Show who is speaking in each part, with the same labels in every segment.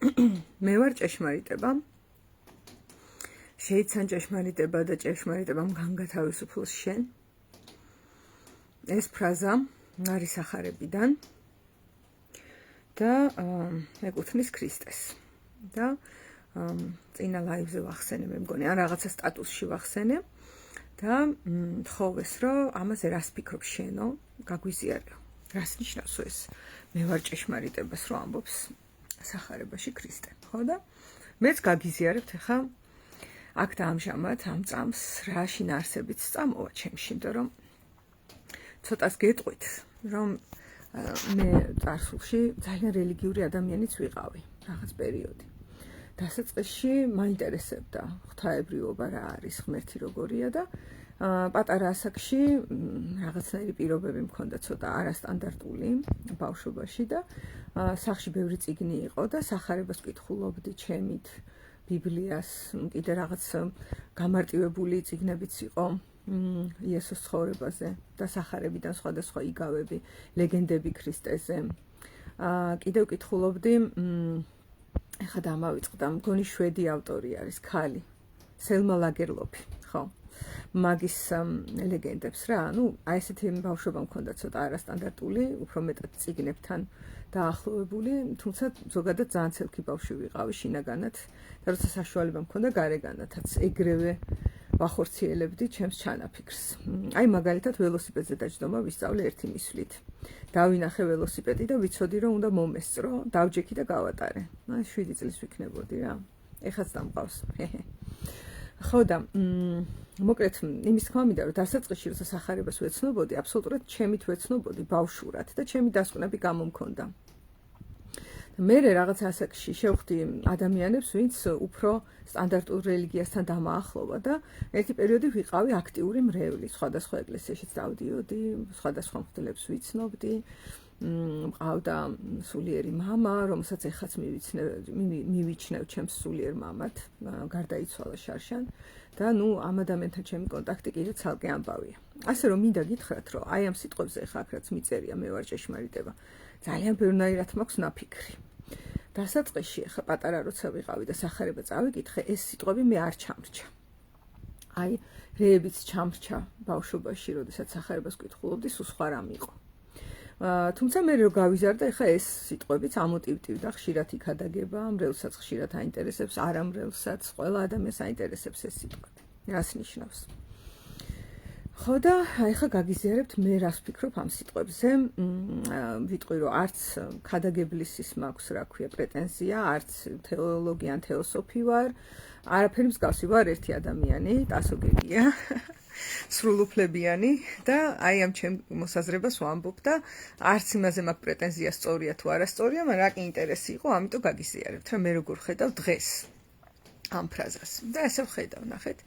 Speaker 1: მე ვარ ჭეშმარიტება. შეიცან ჭეშმარიტება და ჭეშმარიტებამ განგათავისუფლოს შენ. ეს ფრაზა არის სახარებიდან და ეკუთვნის ქრისტეს. და წინა ლაივზე ვახსენე, მე მგონი, ან რაღაცა სტატუსში ვახსენე და თხოვეს, რომ ამაზე რას ფიქრობ შენო, გაგვიზიარეო. რას ნიშნავს ეს? მე ვარ ჭეშმარიტებას რო ამბობს სახარებაში ქრისტე, ხო და მეც გაგიზიარებთ ახლა აქ და ამჟამად ამ წამს რა შინაარსებით წამოვა ჩემში, იმიტომ რომ ცოტას გეტყვით, რომ მე წარსულში ძალიან რელიგიური ადამიანიც ვიყავი რაღაც პერიოდი. დასაწყისში მაინტერესებდა ღვთაებრიობა რა არის, ღმერთი როგორია და პატარა ასაკში რაღაცნაირი პირობები მქონდა ცოტა არასტანდარტული ბავშვობაში და სახლში ბევრი წიგნი იყო და სახარებას ვკითხულობდი ჩემით, ბიბლიას, კიდე რაღაც გამარტივებული წიგნებიც იყო იესოს ცხოვრებაზე და სახარებიდან სხვადასხვა იგავები, ლეგენდები ქრისტეზე. კიდევ ვკითხულობდი, ეხლა დამავიწყდა, მგონი შვედი ავტორი არის, ქალი, სელმა ლაგერლოფი, ხო? მაგის ლეგენდებს რა, აი ესეთი ბავშვობა მქონდა ცოტა არასტანდარტული, უფრო მეტად წიგნებთან დაახლოვებული, თუმცა ზოგადად ძალიან ცელქი ბავშვი ვიყავი შინაგანად და როცა საშუალება მქონდა გარეგანათაც ეგრევე ვახორციელებდი ჩემს ჩანაფიქრს. აი მაგალითად ველოსიპედზე დაჯდომა ვისწავლე ერთი მისვლით. დავინახე ველოსიპედი და ვიცოდი რომ უნდა მომესწრო, დავჯექი და გავატარე. 7 წლის ვიქნებოდი რა. ეხაც დამყავს. ხო და მოკლედ იმის თქმა მინდა რომ დასაწყისში როცა სახარებას ვეცნობოდი, აბსოლუტურად ჩემით ვეცნობოდი ბავშვურად და ჩემი დასკვნები გამომქონდა. მე რაღაც ასაკში შევხვდი ადამიანებს, ვინც უფრო სტანდარტულ რელიგიასთან დამაახლოვა და ერთი პერიოდი ვიყავი აქტიური მრევლი, სხვადასხვა ეკლესიაშიც დავდიოდი, სხვადასხვა მღვდლებს ვიცნობდი. მყავდა სულიერი მამა, რომელსაც ეხაც მივიჩნევ ჩემს სულიერ მამად, გარდაიცვალა შარშან და ამ ადამიანთან ჩემი კონტაქტი კიდე ცალკე ამბავია. ასე რომ მინდა გითხრათ, რომ აი ამ სიტყვებზე ახლა აქ რაც მიწერია, მე ვარ ჭეშმარიტება, ძალიან ბევრნაირად მაქვს ნაფიქრი. დასაწყისში ახლა პატარა როცა ვიყავი და სახარება წავიკითხე, ეს სიტყვები მე არ ჩამრჩა. აი რეებიც ჩამრჩა ბავშვობაში, როდესაც სახარებას ვკითხულობდი, სულ სხვა რამ იყო. თუმცა მე რო გავიზარდა, ეხა ეს სიტყვებიც ამოტივტივდა, ხშირად იქადაგება, მრევლსაც ხშირად აინტერესებს, არა მრევლსაც, ყველა ადამიანს აინტერესებს ეს სიტყვები. რას ნიშნავს? ხო და ეხა გაგიზიარებთ მე რას ვფიქრობ ამ სიტყვებზე. ვიტყვი რომ არც ქადაგებლისის მაქვს, რა ქვია, პრეტენზია, არც თეოლოგი ან თეოსოფი ვარ, არაფერი მსგავსი ვარ, ერთი ადამიანი, ტასოგებია. სრულუფლებიანი და აი ამ ჩემ მოსაზრებას ვამბობ და არც იმაზე მაქვს პრეტენზია სწორია თუ არასწორია, მაგრამ რა კი ინტერესი იყო, ამიტომ გაგიზიარებთ, რომ მე როგორ ხედავ დღეს ამ ფრაზას. და ესე ვხედავ, ნახეთ.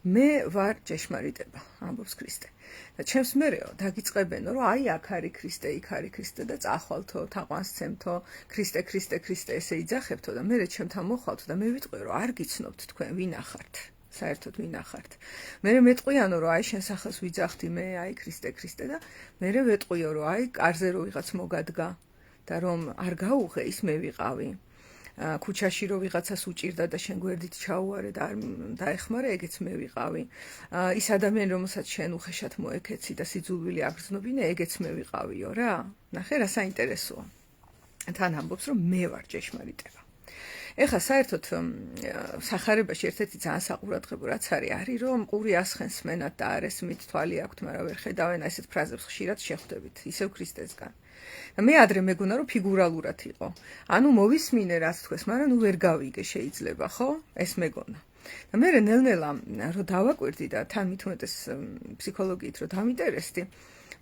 Speaker 1: მე ვარ ჭეშმარიტება, ამბობს ქრისტე. და ჩემს მერეო დაგიწყებენო, რომ აი აქ არის ქრისტე, იქ არის ქრისტე და წახვალთო, თაყვანს ცემთო, ქრისტე, ქრისტე, ქრისტე ესე იძახებთო და მე ჩემთან მოხვალთო და მე ვიტყვი, რომ არ გიცნობთ თქვენ ვინ ახართ. საერთოდ ვინ ახართ. მე მეტყვიანო რომ აი შენ სახელს ვიძახდი მე, აი ქრისტე, ქრისტე და მე ვეტყვიო რომ აი კარზე რო ვიღაც მოგადგა და რომ არ გაუღე ის მე ვიყავი. ქუჩაში რო ვიღაცას უჭირდა და შენ გვერდით ჩაუარე და არ დაეხმარა, ეგეც მე ვიყავი. ის ადამიანი რომელსაც შენ უხეშად მოეკეცი და სიძულვილი აგრძნობინე, ეგეც მე ვიყავიო რა. ნახე რა საინტერესოა. თან ამბობს რომ მე ვარ ჭეშმარიტება. ეხლა საერთოდ სახარებაში ერთ-ერთი ძალიან საყურადღებო რაც არის რომ ყური ასხენს მენად და არ ესმით თვალი აქვთ, მაგრამ ვერ ხედავენ, ესეთ ფრაზებს ხშირად შეხვდებით, ისევ ქრისტესგან. და მე ადრე მეგონა რომ ფიგურალურად იყო. ანუ მოვისმინე რაც თქვეს, მაგრამ ვერ გავიგე შეიძლება, ხო? ეს მეგონა. და მე ნელ-ნელა რომ დავაკვირდი და თან მით უმეტეს ფსიქოლოგიით რომ დამინტერესდი,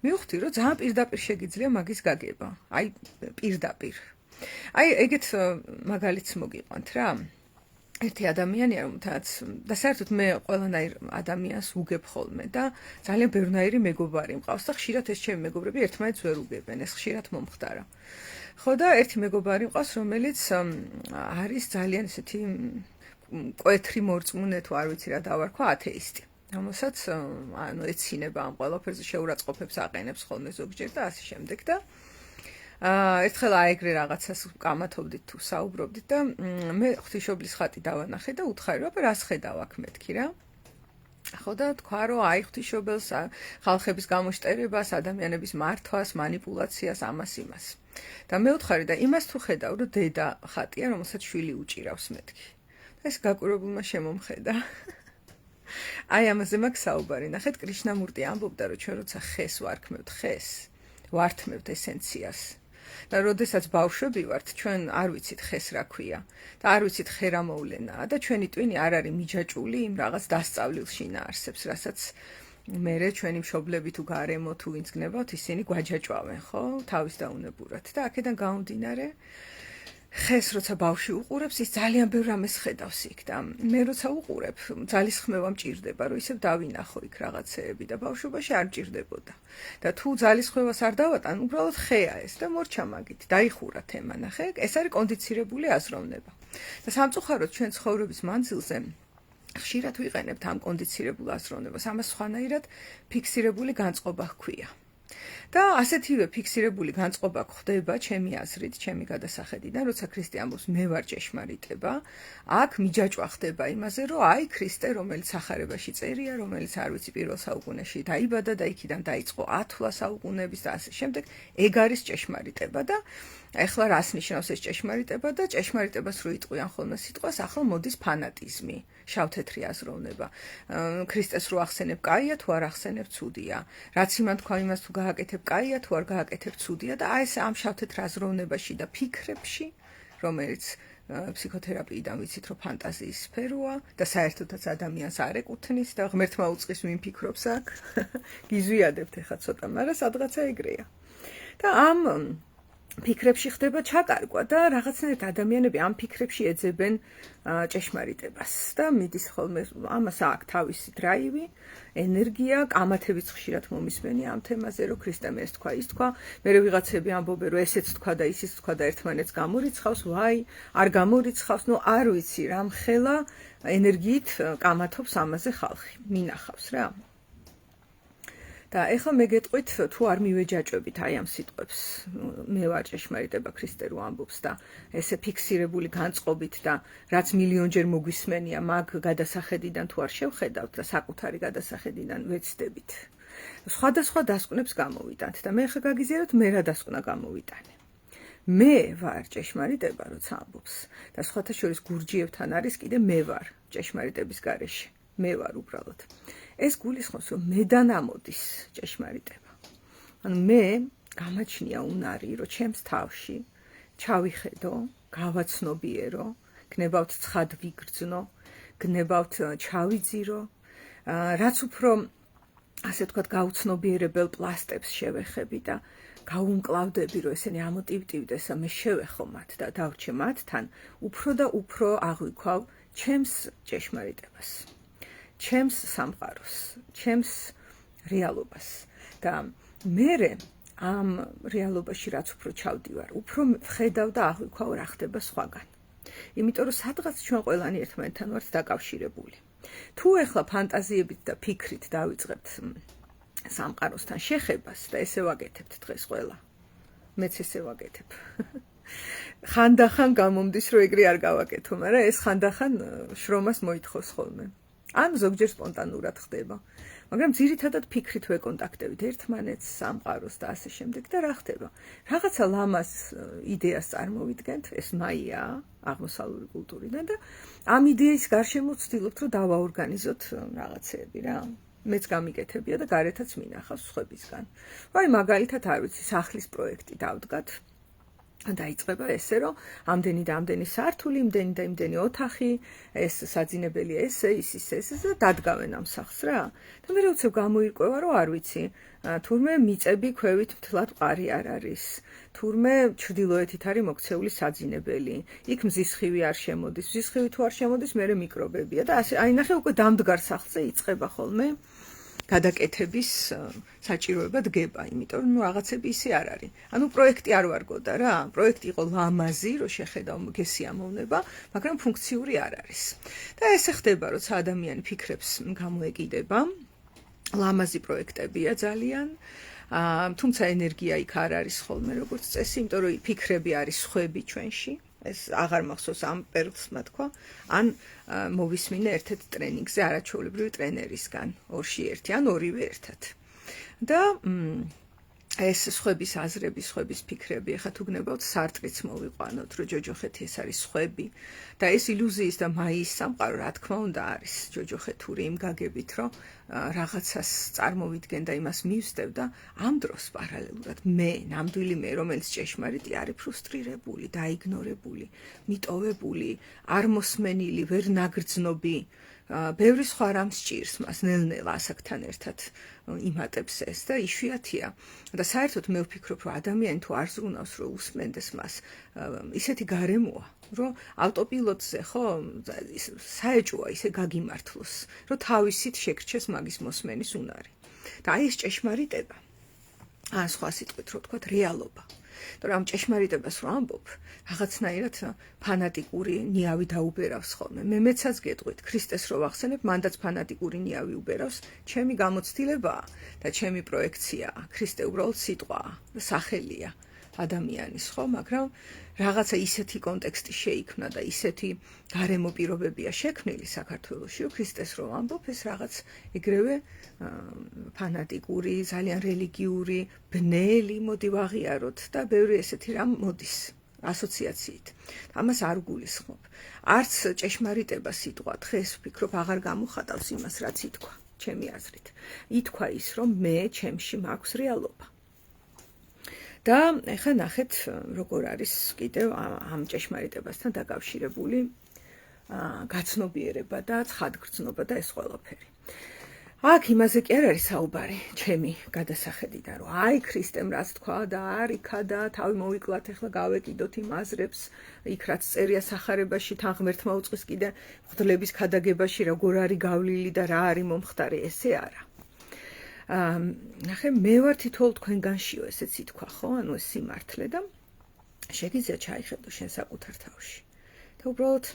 Speaker 1: მივხვდი რომ ძალიან პირდაპირ შეგიძლია მაგის გაგება. აი პირდაპირ. აი ეგეთ მაგალითს მოგიყვანთ რა. ერთი ადამიანია რომელთაც და საერთოდ მე ყველანაირ ადამიანს უგებ ხოლმე და ძალიან ბევრნაირი მეგობარი მყავს და ხშირად ეს ჩემი მეგობრები ერთმანეთს ვერ უგებენ, ეს ხშირად მომხდარა. ხო და ერთი მეგობარი მყავს, რომელიც არის ძალიან ესეთი მკვეთრი მორწმუნე თუ არ ვიცი რა დავარქვა, ათეისტი. რომელსაც ეცინება ამ ყველაფერზე, შეურაცხყოფებს აყენებს ხოლმე ზოგჯერ და ასე შემდეგ და ერთხელ აეგრე რაღაცას კამათობდით თუ საუბრობდით და მე ღვთისმშობლის ხატი დავანახე და უთხარი რომ რას ხედავ აქ მეთქი რა ხო და თქვა რომ აი ღვთისმშობელს ხალხების გამოშტერებას, ადამიანების მართვას, манипуляციას, ამას იმას. და მე ვთხარი და იმას თუ ხედავ რომ დედა ხატია, რომელსაც შვილი უჭირავს მეთქი. და ეს გაკურებულმა შემომხედა. აი ამაზე მაქვს საუბარი. ნახეთ, კრიშნამურტი ამბობდა რომ ჩვენ როცა ხეს ვარქმევთ ხეს, ვართმევთ ესენციას. და როდესაც ბავშვები ვართ, ჩვენ არ ვიცით ხეს რა ქვია და არ ვიცით ხე რა მოვლენაა და ჩვენი ტვინი არ არის მიჯაჭული იმ რაღაც დასწავლილში ნაარსებს, რასაც მერე ჩვენი მშობლები თუ გარემო თუ ვინც გნებავთ, ისინი გვაჯაჭვავენ, ხო? თავის დაუნებურად. და აქედან გამომდინარე, ხეს როცა ბავშვი უყურებს, ის ძალიან ბევრ რამეს ხედავს იქ და მე როცა უყურებ, ძალისხმევა მჭირდება, რომ ისევ დავინახო იქ რაღაცეები და ბავშვობაში არ მჭირდებოდა. და თუ ძალისხმევას არ დავატან, უბრალოდ ხეა ეს და მორჩა მაგით, დაიხურა თემა, ნახე, ეს არის კონდიცირებული აზროვნება. და სამწუხაროდ ჩვენ ცხოვრების მანძილზე ხშირად ვიყენებთ ამ კონდიცირებულ აზროვნებას, ამას სხვანაირად ფიქსირებული განწყობა ჰქვია. და ასეთივე ფიქსირებული განწყობა ხდება ჩემი აზრით, ჩემი გადასახედიდან, როცა ქრისტე ამბობს მე ვარ ჭეშმარიტება, აქ მიჯაჭვა ხდება იმაზე, რომ აი ქრისტე, რომელიც სახარებაში წერია, რომელიც არ ვიცი პირველ საუკუნეში დაიბადა და იქიდან დაიწყო ათვლა საუკუნეების და ასე შემდეგ, ეგ არის ჭეშმარიტება და ეხლა რას ნიშნავს ეს ჭეშმარიტება და ჭეშმარიტებას რო იტყვიან ხოლმე სიტყვას, ახლა მოდის ფანატიზმი, შავთეთრი აზროვნება. ქრისტეს რო ახსენებ, კაია თუ არ ახსენებ, ცუდია. რაც იმან თქვა იმას თუ გააკეთებ, კაია თუ არ გააკეთებ, ცუდია და აი ეს ამ შავთეთრ აზროვნებაში და ფიქრებში, რომელიც ფსიქოთერაპიიდან ვიცით რომ ფანტაზიის სფეროა და საერთოდაც ადამიანს არ ეკუთვნის და ღმერთმა უწყის ვინ ფიქრობს აქ. გიზვიადებთ ეხლა ცოტა, მაგრამ სადღაცა ეგრეა. და ამ ფიქრებში ხდება ჩაკარგვა და რაღაცნაირად ადამიანები ამ ფიქრებში ეძებენ ჭეშმარიტებას და მიდის ხოლმე ამას აქვს თავისი დრაივი, ენერგია, კამათებიც ხშირად მომისმენი ამ თემაზე, რომ ქრისტემ ეს თქვა, ის თქვა, მერე ვიღაცები ამბობენ, რომ ესეც თქვა და ისიც თქვა და ერთმანეთს გამორიცხავს, ვაი, არ გამორიცხავს, ნუ არ ვიცი რა მხელა ენერგიით კამათობს ამაზე ხალხი, მინახავს რა. და ეხლა მე გეტყვით თუ არ მივეჯაჭვებით აი ამ სიტყვებს მე ვარ ჭეშმარიტება ქრისტე რო ამბობს და ესე ფიქსირებული განწყობით და რაც მილიონჯერ მოგვისმენია მაგ გადასახედიდან თუ არ შევხედავთ და საკუთარი გადასახედიდან ვეცდებით სხვადასხვა დასკვნებს გამოვიტანთ და მე ხა გაგიზიაროთ მე რა დასკვნა გამოვიტანე მე ვარ ჭეშმარიტება როცა ამბობს და სხვათა შორის გურჯიევთან არის კიდე მე ვარ ჭეშმარიტების გარეშე მე ვარ უბრალოდ ეს გულისხმობს რომ მედან ამოდის ჭეშმარიტება ანუ მე გამაჩნია უნარი რომ ჩემს თავში ჩავიხედო გავაცნობიერო გნებავთ ცხად ვიგრძნო გნებავთ ჩავიძირო რაც უფრო ასე ვთქვათ გაუცნობიერებელ პლასტებს შევეხები და გაუმკლავდები რომ ესენი ამოტივტივდეს და მე შევეხო მათ და დავრჩე მათთან უფრო და უფრო აღვიქვავ ჩემს ჭეშმარიტებას ჩემს სამყაროს, ჩემს რეალობას და მე ამ რეალობაში რაც უფრო ჩავდივარ, უფრო ვხედავ და აღვიქვავ რა ხდება სხვაგან. იმიტომ რომ სადღაც ჩვენ ყველანი ერთმანეთთან ვართ დაკავშირებული. თუ ეხლა ფანტაზიებით და ფიქრით დავიწყებთ სამყაროსთან შეხებას და ესე ვაკეთებთ დღეს ყველა. მეც ესე ვაკეთებ. ხანდახან გამომდის რომ ეგრე არ გავაკეთო, მაგრამ ეს ხანდახან შრომას მოითხოვს ხოლმე. ამ ზოგჯერ სპონტანურად ხდება, მაგრამ ძირითადად ფიქრით ვეკონტაქტებით ერთმანეთს, სამყაროს და ასე შემდეგ და რა ხდება? რაღაცა ლამას იდეას წარმოვიდგენთ, ეს მაია აღმოსავლური კულტურიდან და ამ იდეის გარშემო ვცდილობთ რომ დავაორგანიზოთ რაღაცეები რა. მეც გამიკეთებია და გარეთაც მინახავს სხვებისგან. ვაი მაგალითად არ ვიცი, სახლის პროექტი დავდგათ. დაიწყება ესე რომ ამდენი და ამდენი სართული, იმდენი და იმდენი ოთახი, ეს საძინებელია ესე, ის და დადგავენ ამ სახლს რა. და მე უცებ გამოირკვევა რომ არ ვიცი, თურმე მიწები ქვევით მთლად მყარი არ არის. თურმე ჩრდილოეთით არის მოქცეული საძინებელი. იქ მზისხივი არ შემოდის. მზისხივი თუ არ შემოდის, მერე მიკრობებია და ასე აი ნახე უკვე დამდგარ სახლზე იწყება ხოლმე გადაკეთების საჭიროება დგება, იმიტომ რომ რაღაცები ისე არ არის. ანუ პროექტი არ ვარგოდა რა, პროექტი იყო ლამაზი, რომ შეხედავ გესიამოვნება, მაგრამ ფუნქციური არ არის. და ესე ხდება, როცა ადამიანი ფიქრებს გამოეკიდება, ლამაზი პროექტებია ძალიან, თუმცა ენერგია იქ არ არის ხოლმე როგორც წესი, იმიტომ რომ ფიქრები არის სხვები ჩვენში. ეს აღარ მახსოვს ამ პერლსმა თქვა, ან მოვისმინე ერთ-ერთ ტრენინგზე არაჩვეულებრივი ტრენერისგან, 2-1 ან ორივე ერთად. და ეს სხვების აზრები, სხვების ფიქრები, ეხლა თუ გნებავთ სარტრიც მოვიყვანოთ, რომ ჯოჯოხეთი ეს არის სხვები და ეს ილუზიის და მაიის სამყარო, რა თქმა უნდა, არის ჯოჯოხეთური იმ გაგებით, რომ რაღაცას წარმოვიდგენ და იმას მივსდევ და ამ დროს პარალელურად მე, ნამდვილი მე, რომელიც ჭეშმარიტი არის ფრუსტრირებული, დაიგნორებული, მიტოვებული, არ მოსმენილი, ვერ ნაგრძნობი, ბევრი სხვა რამ სჭირს მას ნელ-ნელა ასაკთან ერთად იმატებს ეს და იშვიათია და საერთოდ მე ვფიქრობ რომ ადამიანი თუ არ ზრუნავს რომ უსმენდეს მას ისეთი გარემოა რომ ავტოპილოტზე ხო საეჭვოა ისე გაგიმართლოს რომ თავისით შეგრჩეს მაგის მოსმენის უნარი და აი ეს ჭეშმარიტება ან სხვა სიტყვით რო ვთქვათ რეალობა მაგრამ ამ ჭეშმარიტებას რო ამბობ რაღაცნაირად ფანატიკური ნიავი დაუბერავს ხოლმე მე მეცაც გეტყვით ქრისტეს რო ვახსენებ მანდაც ფანატიკური ნიავი უბერავს ჩემი გამოცდილებაა და ჩემი პროექციაა ქრისტე უბრალოდ სიტყვაა და სახელია ადამიანის ხო მაგრამ რაღაცა ისეთი კონტექსტი შეიქმნა და ისეთი გარემო პირობებია შექმნილი საქართველოში რომ ქრისტეს რო ამბობ ეს რაღაც ეგრევე ფანატიკური ძალიან რელიგიური ბნელი მოდი ვაღიაროთ და ბევრი ესეთი რამ მოდის ასოციაციით ამას არ გულისხმობ არც ჭეშმარიტება სიტყვა დღეს ვფიქრობ აღარ გამოხატავს იმას რაც ითქვა ჩემი აზრით ითქვა ის რომ მე ჩემში მაქვს რეალობა და ეხლა ნახეთ როგორ არის კიდევ ამ ჭეშმარიტებასთან დაკავშირებული გაცნობიერება და ცხადგრძნობა და ეს ყველაფერი აქ იმაზე კი არ არის საუბარი ჩემი გადასახედიდან რომ აი ქრისტემ რაც თქვა და არ იქა და თავი მოვიკლათ ეხლა გავეკიდოთ იმ აზრებს იქ რაც წერია სახარებაში თან ღმერთმა უწყის კიდე მღვდლების ქადაგებაში როგორ არის გავლილი და რა არის მომხდარი ესე არა ნახე მე ვარ თითოეულ თქვენგანშიო ესეც ითქვა ხო ანუ ეს სიმართლე და შეგიძლია ჩაიხედო შენ საკუთარ თავში და უბრალოდ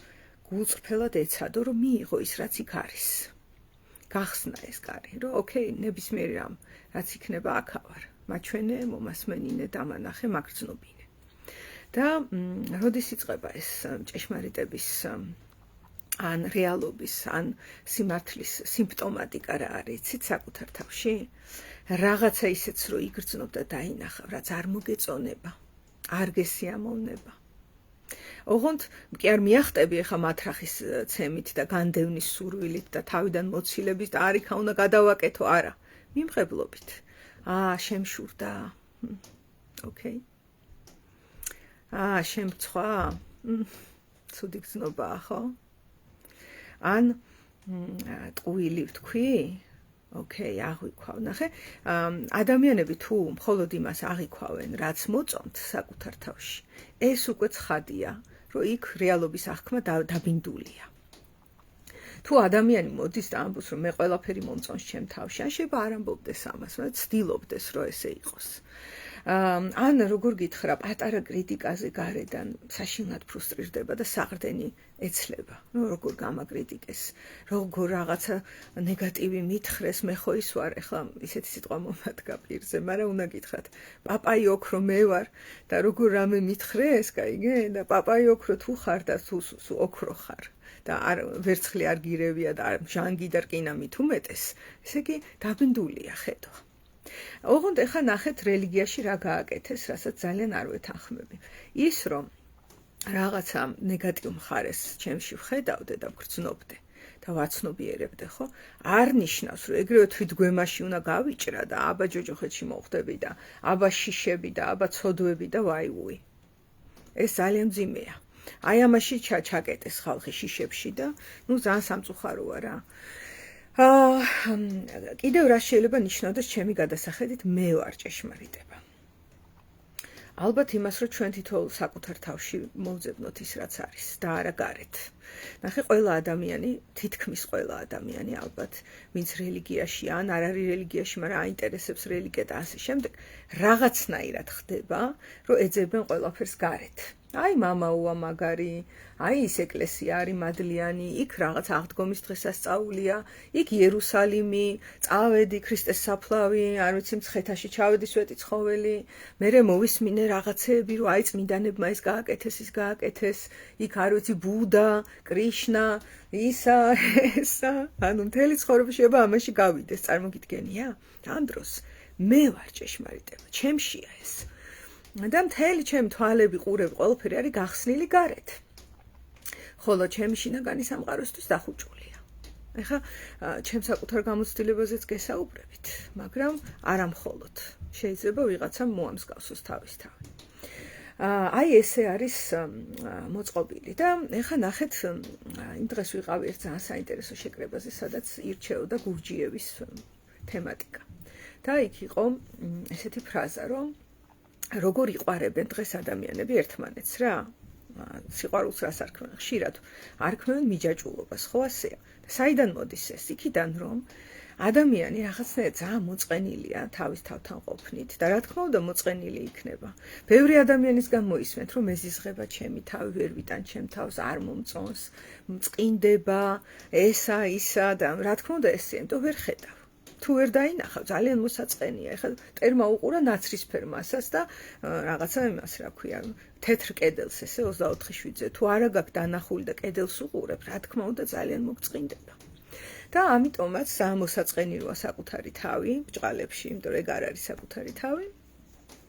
Speaker 1: გულწრფელად ეცადო რომ მიიღო ის რაც იქ არის გახსნა ეს კარი რომ ოკეი ნებისმიერ რამ რაც იქნება აქ ვარ მაჩვენე მომასმენინე დამანახე მაგრძნობინე და როდის იწყება ეს ჭეშმარიტების ან რეალობის ან სიმართლის სიმპტომატიკა რა არის იცით საკუთარ თავში რაღაცა ისეც რო იგრძნობ და დაინახავ რაც არ მოგეწონება არ გესიამოვნება ოღონდ კი არ მიახტები ახლა მათრახის ცემით და განდევნის სურვილით და თავიდან მოცილებით და არ იქა უნდა გადავაკეთო არა მიმღებლობით შემშურდა ოკეი შემწვა ცუდი გზნობაა ხო ან ტყუილი ვთქვი ოკეი აღვიქვავ ნახე ადამიანები თუ მხოლოდ იმას აღიქვავენ რაც მოწონთ საკუთარ თავში ეს უკვე ცხადია რომ იქ რეალობის აღქმა დაბინდულია თუ ადამიანი მოდის და ამბობს რომ მე ყველაფერი მომწონს ჩემ თავში ან შეიძლება არ ამბობდეს ამას მაგრამ ცდილობდეს რომ ესე იყოს ან როგორ გითხრა პატარა კრიტიკაზე გარედან საშინლად ფრუსტრირდება და საყრდენი ეცლება როგორ გამაკრიტიკეს როგორ რაღაცა ნეგატივი მითხრეს მე ხო ის ვარ ეხლა ისეთი სიტყვა მომადგა პირზე მაგრამ უნდა გითხრათ პაპაი ოქრო მე ვარ და როგორ რამე მითხრეს კაიგე და პაპაი ოქრო თუ ხარ და თუ ოქრო ხარ და არ ვერცხლი არ გირევია და ჟანგი და რკინა მით უმეტეს ესე იგი დაბინდულია ხედვა ოღონდ ეხა ნახეთ რელიგიაში რა გააკეთეს, რასაც ძალიან არ ვეთანხმები. ის რომ რაღაცა ნეგატივ მხარეს ჩემში ვხედავდე და ვგრძნობდე და ვაცნობიერებდე, ხო? არ ნიშნავს, რომ ეგრევე თვითგვემაში უნდა გავიჭრა და აბა ჯოჯოხეთში მოხვდები და აბა შიშები და აბა ცოდვები და ვაი-უი. ეს ძალიან მძიმეა. აი ამაში ჩაკეტეს ხალხი შიშებში და ნუ ძალიან სამწუხაროა რა. კიდევ რა შეიძლება ნიშნავდეს ჩემი გადასახედით მე ვარ ჭეშმარიტება. ალბათ იმას რომ ჩვენ თითოეულ საკუთარ თავში მოვძებნოთ ის რაც არის და არა გარეთ. ნახე ყველა ადამიანი, თითქმის ყველა ადამიანი ალბათ ვინც რელიგიაში ან არ არის რელიგიაში, მაგრამ აინტერესებს რელიგია და ასე შემდეგ, რაღაცნაირად ხდება, რომ ეძებენ ყველაფერს გარეთ. აი მამაუა მაგარი, აი ის ეკლესია არის მადლიანი, იქ რაღაც აღდგომის დღესასწაულია, იქ იერუსალიმი, წავედი ქრისტეს საფლავი, არ ვიცი მცხეთაში ჩავედი სვეტიცხოველი, მერე მოვისმინე რაღაცეები, რომ აი წმინდანებმა ის გააკეთეს, ის გააკეთეს, იქ არ ვიცი ბუდა, კრიშნა, ისა, ესა, ანუ მთელი ცხოვრება შეიძლება ამაში გავიდეს, წარმოგიდგენია? ამ დროს მე ვარ ჭეშმარიტება, ჩემშია ეს. და მთელი ჩემი თვალები, ყურები, ყველაფერი არის გახსნილი გარეთ. ხოლო ჩემი შინაგანი სამყაროსთვის დახუჭულია. ეხლა ჩემ საკუთარ გამოცდილებაზეც გესაუბრებით, მაგრამ არა მხოლოდ. შეიძლება ვიღაცამ მოამსგავსოს თავის თავი. აი ესე არის მოწყობილი და ეხლა ნახეთ, იმ დღეს ვიყავი ერთ ძალიან საინტერესო შეკრებაზე, სადაც ირჩეოდა გურჯიევის თემატიკა. და იქ იყო ესეთი ფრაზა, რომ როგორ იყვარებენ დღეს ადამიანები ერთმანეთს რა? სიყვარულს რას არქმევენ? ხშირად არქმევენ მიჯაჭვულობას, ხო ასეა? საიდან მოდის ეს? იქიდან რომ ადამიანი რაღაცნაირად ძალიან მოწყენილია თავის თავთან ყოფნით და რა თქმა უნდა მოწყენილი იქნება. ბევრი ადამიანისგან მოისმენთ, რომ მეზიზღება ჩემი თავი, ვერ ვიტან ჩემ თავს, არ მომწონს, მწყინდება, ესა, ისა და რა თქმა უნდა ესე, იმიტომ ვერ ხედავ. თუ ვერ დაინახავ, ძალიან მოსაწყენია. ეხლა ტერმა უყურა ნაცრისფერ მასას და რაღაცა იმას რა ქვია, თეთრ კედელს ესე 24/7-ზე. თუ არა გაქვს დანახული და კედელს უყურებ, რა თქმა უნდა ძალიან მოგწყინდება. და ამიტომაც მოსაწყენი როა საკუთარი თავი ბჭყალებში, იმიტომ რომ ეგ არ არის საკუთარი თავი.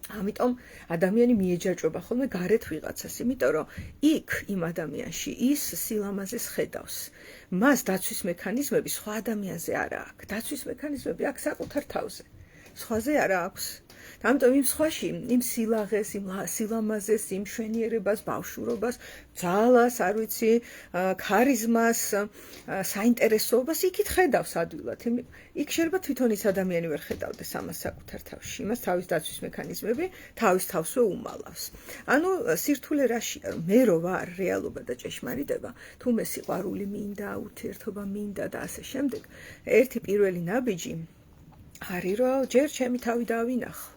Speaker 1: ამიტომ ადამიანი მიეჯაჭვება ხოლმე გარეთ ვიღაცას, იმიტომ რომ იქ იმ ადამიანში ის სილამაზეს ხედავს. მას დაცვის მექანიზმები სხვა ადამიანზე არ აქვს. დაცვის მექანიზმები აქვს საკუთარ თავზე. სხვაზე არ აქვს. ამიტომ იმ სხვაში, იმ სილაღეს, იმ სილამაზეს, იმ მშვენიერებას, ბავშვურობას, ძალას, არ ვიცი, ქარიზმას, საინტერესოებას იქით ხედავს ადვილად. იქ შეიძლება თვითონ ის ადამიანი ვერ ხედავდეს ამას საკუთარ თავში. იმას თავის დაცვის მექანიზმები თავის თავსვე უმალავს. ანუ სირთულე რაშია, რომ მე რო ვარ რეალობა და ჭეშმარიტება, თუ მე სიყვარული მინდა, ურთიერთობა მინდა და ასე შემდეგ, ერთი პირველი ნაბიჯი არის, რომ ჯერ ჩემი თავი დავინახო.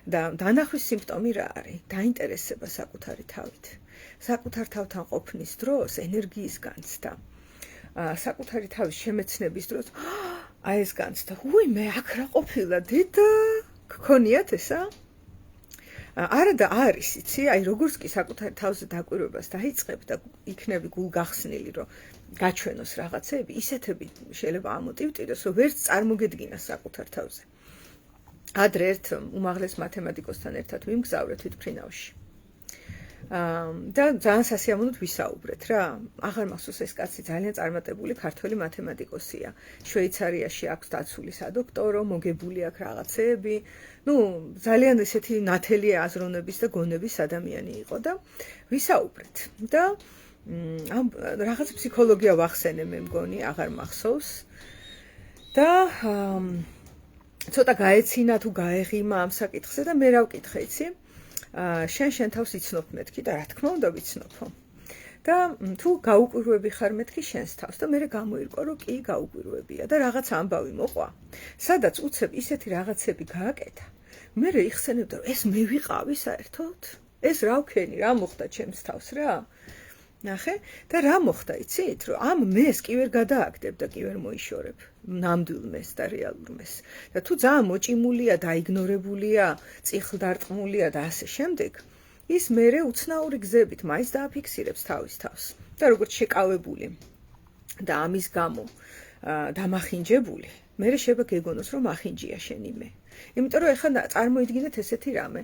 Speaker 1: და დანახვის სიმპტომი რა არის? დაინტერესება საკუთარი თავით. საკუთარ თავთან ყოფნის დროს ენერგიის განცდა. საკუთარი თავის შემეცნების დროს აი ეს განცდა. უი, მე აქ რა ყოფილა, დედა? გქონიათ ესა? არა და არის, იცი? აი როგორც კი საკუთარი თავზე დაკვირვებას დაიწყებ და იქნები გულგახსნილი, რომ გაჩვენოს რაღაცები, ისეთები შეიძლება ამოტივტიროს, რომ ვერც წარმოგედგინა საკუთარ თავზე. ადრე ერთ უმაღლეს მათემატიკოსთან ერთად ვიმგზავრეთ თვითმფრინავში. და ძალიან სასიამოვნოდ ვისაუბრეთ რა. აღარ მახსოვს ეს კაცი ძალიან წარმატებული ქართველი მათემატიკოსია. შვეიცარიაში აქვს დაცული სადოქტორო, მოგებული აქვს რაღაცეები. ძალიან ესეთი ნათელი აზროვნების და გონების ადამიანი იყო და ვისაუბრეთ. და რაღაც ფსიქოლოგია ვახსენე მე მგონი, აღარ მახსოვს. და ცოტა გაეცინა თუ გაეღიმა ამ საკითხზე და მე რა ვკითხე, იცი? შენ თავს იცნობ მეთქი და რა თქმა უნდა ვიცნობო. და თუ გაუკვირვები ხარ მეთქი შენს თავს და მე გამოირკვა, რომ კი გაუკვირვებია და რაღაც ამბავი მოყვა. სადაც უცებ ისეთი რაღაცები გააკეთა. მე იხსენებდა, რომ ეს მე ვიყავი საერთოდ? ეს რა ვქენი, რა მოხდა ჩემს თავს რა? ნახე და რა მოხდა, იცით, რომ ამ მეს კი ვერ გადააგდებ და კი ვერ მოიშორებ. ნამდვილ მეს და რეალურ მეს. და თუ ძალიან მოჭიმულია, დაიგნორებულია, წიხლდარტყმულია და ასე შემდეგ, ის მერე უცნაური გზებით მაინც დააფიქსირებს თავის თავს. და როგორც შეკავებული და ამის გამო დამახინჯებული, მერე შეიძლება გეგონოს, რომ ახინჯია შენი მე. იმიტომ რომ ეხლა წარმოიდგინეთ ესეთი რამე.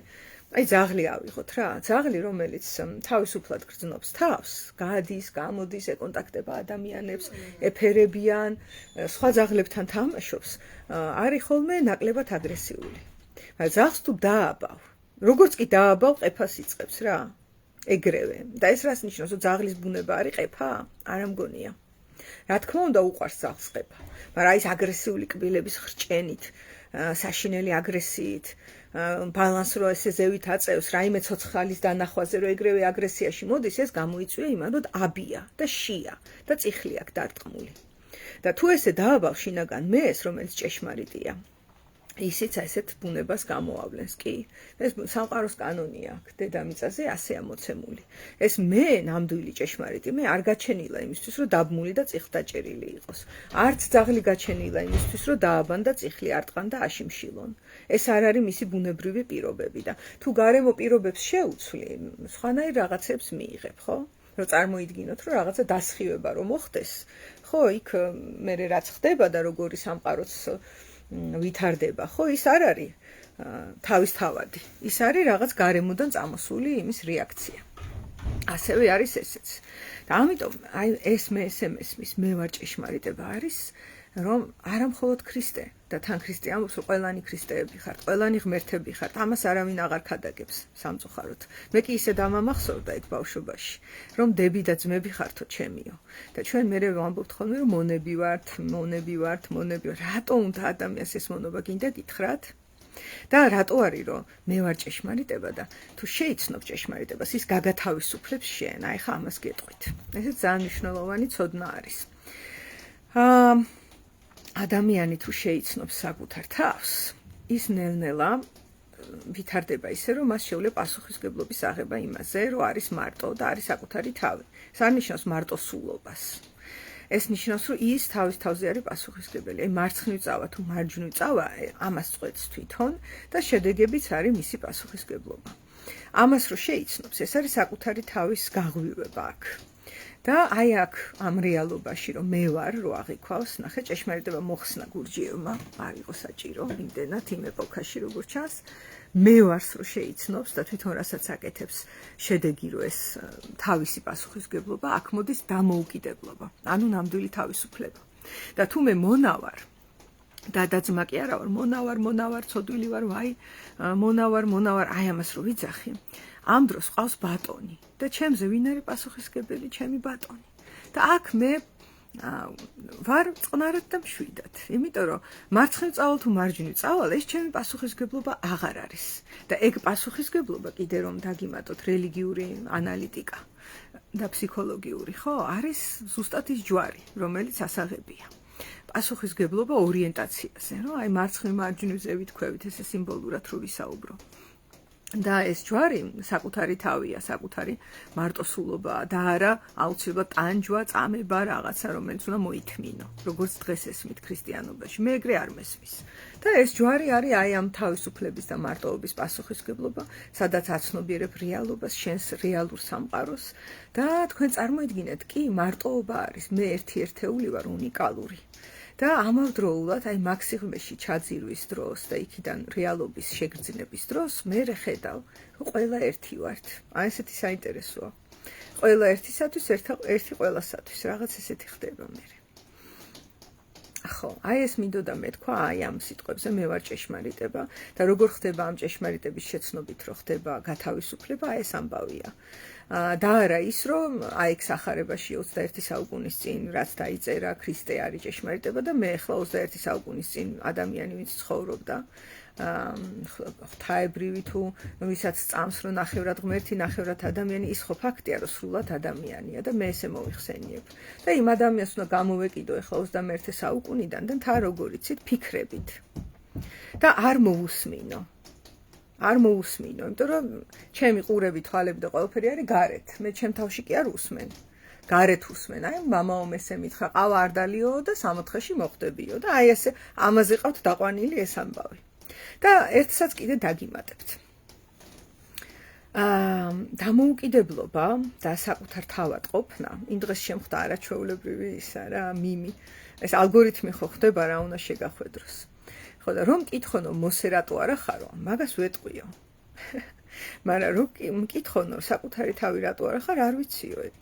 Speaker 1: აი ძაღლი ავიღოთ რა, ძაღლი რომელიც თავისუფლად გრძნობს თავს, გადის, გამოდის, ეკონტაქტება ადამიანებს, ეფერებიან, სხვა ძაღლებთან თამაშობს, არის ხოლმე ნაკლებად აგრესიული. მაგრამ ძაღლს თუ დააბავ, როგორც კი დააბავ, ყეფას იწყებს რა. ეგრევე. და ეს რას ნიშნავს, რომ ძაღლის ბუნება არის ყეფა? არა მგონია. რა თქმა უნდა უყვარს ძაღლს ყეფა, მაგრამ აი ეს აგრესიული კბილების ხრჭენით, საშინელი აგრესიით, ბალანს რო ესე ზევით აწევს, რაიმე ცოცხალის დანახვაზე რო ეგრევე აგრესიაში მოდის, ეს გამოიწვია იმან, რომ აბია და შია და წიხლი აქვს დარტყმული. და თუ ესე დააბავ შინაგან მეს, რომელიც ჭეშმარიტია, ისიც ესეთ ბუნებას გამოავლენს კი ეს სამყაროს კანონია აქ დედამიწაზე ასე ამოცემული ეს მე ნამდვილი ჭეშმარიტი მე არ გაჩენილა იმისთვის რომ დაბმული და წიხდაჭერილი იყოს არც ძაღლი გაჩენილა იმისთვის რომ დააბან და წიხლი არტყან და აშიმშილონ ეს არ არის მისი ბუნებრივი პირობები და თუ გარემო პირობებს შეუცვლი სხვანაირ რაღაცებს მიიღებ ხო რომ წარმოიდგინოთ რომ რაღაცა დასხივება რომ მოხდეს ხო იქ მე რაც ხდება და როგორი სამყაროც ვითარდება ხო ის არ არის თავისთავადი ის არის რაღაც გარემოდან წამოსული იმის რეაქცია ასევე არის ესეც და ამიტომ აი ეს მე ესე მესმის მე ვარ ჭეშმარიტება არის რომ არა მხოლოდ ქრისტე და თან ქრისტე ამბობს რომ ყველანი ქრისტეები ხართ ყველანი ღმერთები ხართ ამას არავინ აღარ ქადაგებს სამწუხაროდ მე კი ისე დამამახსოვრდა ეგ ბავშვობაში რომ დები და ძმები ხართო ჩემიო და ჩვენ მე ვამბობთ ხოლმე რომ მონები ვართ რატო უნდა ადამიანს ეს მონობა გინდა გითხრათ და რატო არის რომ მე ვარ ჭეშმარიტება და თუ შეიცნობ ჭეშმარიტებას ის გაგათავისუფლებს შენ აი ხა ამას გეტყვით ესეც ძალიან მნიშვნელოვანი ცოდნა არის ადამიანი თუ შეიცნობს საკუთარ თავს, ის ნელ-ნელა ვითარდება ისე, რომ მას შეუძლია პასუხისმგებლობის აღება იმაზე, რომ არის მარტო და არის საკუთარი თავი. ეს არ ნიშნავს მარტოსულობას. ეს ნიშნავს, რომ ის თავის თავზე არის პასუხისმგებელი. აი მარცხნივ წავა თუ მარჯვნივ წავა, ამას წვეთს თვითონ და შედეგებიც არის მისი პასუხისმგებლობა. ამას რო შეიცნობს, ეს არის საკუთარი თავის გაღვივება აქ. და აი აქ ამ რეალობაში რომ მე ვარ რო აღიქვავს, ნახე ჭეშმარიტება მოხსნა გურჯიევმა, არ იყო საჭირო, იმდენად იმ ეპოქაში როგორც ჩანს, მე ვარს რო შეიცნობს და თვითონ რასაც აკეთებს, შედეგი რო ეს თავისი პასუხისმგებლობა, აქ მოდის დამოუკიდებლობა, ანუ ნამდვილი თავისუფლება. და თუ მე მონავარ და-ძმა კი არა ვარ, მონავარ, ცოდვილი ვარ, ვაი, მონავარ, აი ამას რო ვიძახი. ამ დროს ყავს ბატონი და ჩემზე ვინ არის პასუხისმგებელი ჩემი ბატონი და აქ მე ვარ წყნარად და მშვიდად იმიტომ რომ მარცხნივ წავალ თუ მარჯვნივ წავალ ეს ჩემი პასუხისმგებლობა აღარ არის და ეგ პასუხისმგებლობა კიდე რომ დაგიმატოთ რელიგიური ანალიტიკა და ფსიქოლოგიური ხო არის ზუსტად ის ჯვარი რომელიც ასაღებია პასუხისმგებლობა ორიენტაციაზე რომ აი მარცხნივ მარჯვნივზე ვითქვევით ესე სიმბოლურად რო ვისაუბრო და ეს ჯვარი საკუთარი თავია, საკუთარი მარტოსულობაა და არა აუცილებლად ტანჯვა, წამება რაღაცა რომელიც უნდა მოითმინო, როგორც დღეს ესმით ქრისტიანობაში. მე ეგრე არ მესმის. და ეს ჯვარი არის აი ამ თავისუფლების და მარტოობის პასუხისმგებლობა, სადაც აცნობიერებ რეალობას, შენს რეალურ სამყაროს და თქვენ წარმოიდგინეთ, კი, მარტოობა არის, მე ერთი-ერთეული ვარ უნიკალური. და ამავდროულად აი მაგ სიღრმეში ჩაძირვის დროს და იქიდან რეალობის შეგრძნების დროს მე ხედავ რომ ყველა ერთი ვართ. აი ესეთი საინტერესოა. ყველა ერთისათვის ერთი ყველასათვის რაღაც ესეთი ხდება მე. ხო, აი ეს მინდოდა მეთქვა აი ამ სიტყვებზე მე ვარ ჭეშმარიტება და როგორ ხდება ამ ჭეშმარიტების შეცნობით რო ხდება გათავისუფლება, აი ეს ამბავია. და არა ის რომ აი ეგ სახარებაში 21 საუკუნის წინ რაც დაიწერა ქრისტე არის ჭეშმარიტება და მე ახლა 21 საუკუნის წინ ადამიანი ვინც ცხოვრობდა ღვთაებრივი თუ ვისაც წამს რომ ნახევრად ღმერთი ნახევრად ადამიანი ის ხო ფაქტია რომ სრულად ადამიანია და მე ესე მოვიხსენიებ და იმ ადამიანს უნდა გამოვეკიდო ახლა 21 საუკუნიდან და თან როგორ იცით ფიქრებით და არ მოусმინო არ მოусმინო, იმიტომ რომ ჩემი ყურები, თვალები და ყველაფერი არის გარეთ. მე ჩემ თავში კი არ უსმენ. გარეთ უსმენ. აი მამაო მესე მითხრა, ყავა არ დალიო და 60-ში მოხდებიო და აი ესე ამაზე ყავთ დაყვანილი ეს ამბავი. და ერთსაც კიდე დაგიმატებთ. დამოუკიდებლობა და საკუთარ თავად ყოფნა, იმ დღეს შემხდა არაჩვეულებრივი ისა რა, მიმი. ეს ალგორითმი ხო ხდება რა უნდა შეგახვედროს. ხო და რომ მკითხონო მოსე რატო არა ხარო, მაგას ვეტყვიო. მაგრამ რომ მკითხონო საკუთარი თავი რატო არა ხარ, არ ვიციო ეგ.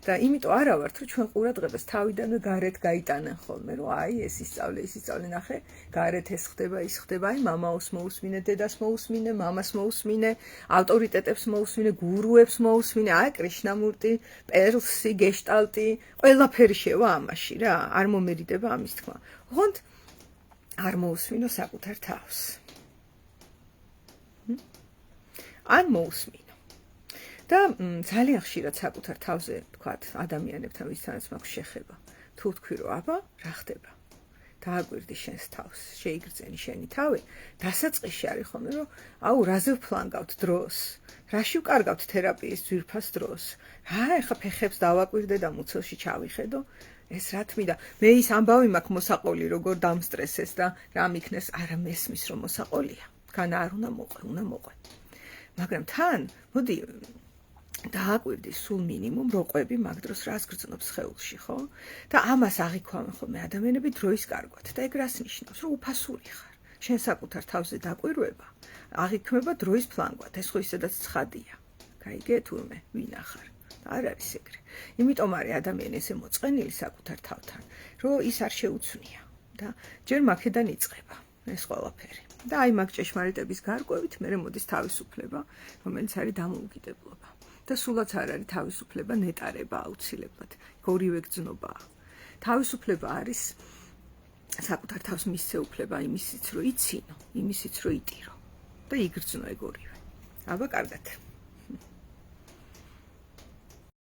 Speaker 1: და იმიტომ არა ვართ, რომ ჩვენ ყურადღებას თავიდანვე გარეთ გაიტანენ ხოლმე, რომ აი ეს ისწავლე, ნახე, გარეთ ეს ხდება, ის ხდება, აი მამაოს მოусმინე, დედას მოусმინე, მამას მოусმინე, ავტორიტეტებს მოусმინე, გურუებს მოусმინე, აი კრიშნამურტი, პერლსი, გეშტალტი, ყველაფერი შევა ამაში რა, არ მომერიდება ამის თქმა. ოღონდ არ მოусმინო საკუთარ თავს. არ მოусმინო. და ძალიან ხშირად საკუთარ თავზე თქვათ ადამიანებთან ვისთანაც მაქვს შეხება. თუ თქვი რომ აბა, რა ხდება? დააკვირდი შენს თავს, შეიგრძენი შენი თავი, დასაწყისში არის ხოლმე, რომ აუ, რაზე ვფლანგავთ დროს, რაში ვკარგავთ თერაპიის ძვირფას დროს, რა ეხა ფეხებს დავაკვირდე და მუცელში ჩავიხედო, ეს რა თმიდა, მე ის ამბავი მაქვს მოსაყოლი, როგორ დამსტრესეს და რა მიქნეს, არა მესმის რომ მოსაყოლია, განა არ უნდა მოყვე. მაგრამ თან, მოდი დააკვირდი სულ მინიმუმ როყვები მაგ დროს რას გრძნობს სხეულში, ხო? და ამას აღიქვამენ ხოლმე ადამიანები დროის კარგვად და ეგ რას ნიშნავს, რომ უფასური ხარ. შენ საკუთარ თავზე დაკვირვება აღიქმება დროის ფლანგად, ეს ხო ისედაც ცხადია. გაიგე თურმე, ვინ ახარ? არ არის ეგრე. იმიტომ არის ადამიანი ესე მოწყენილი საკუთარ თავთან, რომ ის არ შეუცვნია და ჯერ მაქედან იწყება ეს ყველაფერი. და აი მაგ ჭეშმარიტების გარკვევით მე მოდის თავისუფლება, რომელიც არის დამოუკიდებლობა. და სულაც არ არის თავისუფლება ნეტარება აუცილებლად. ორივე გრძნობაა. თავისუფლება არის საკუთარ თავს მისცე უფლება იმისიც, რომ იცინო, იმისიც, რომ იტირო და იგრძნო ეგ ორივე. აბა, კარგად.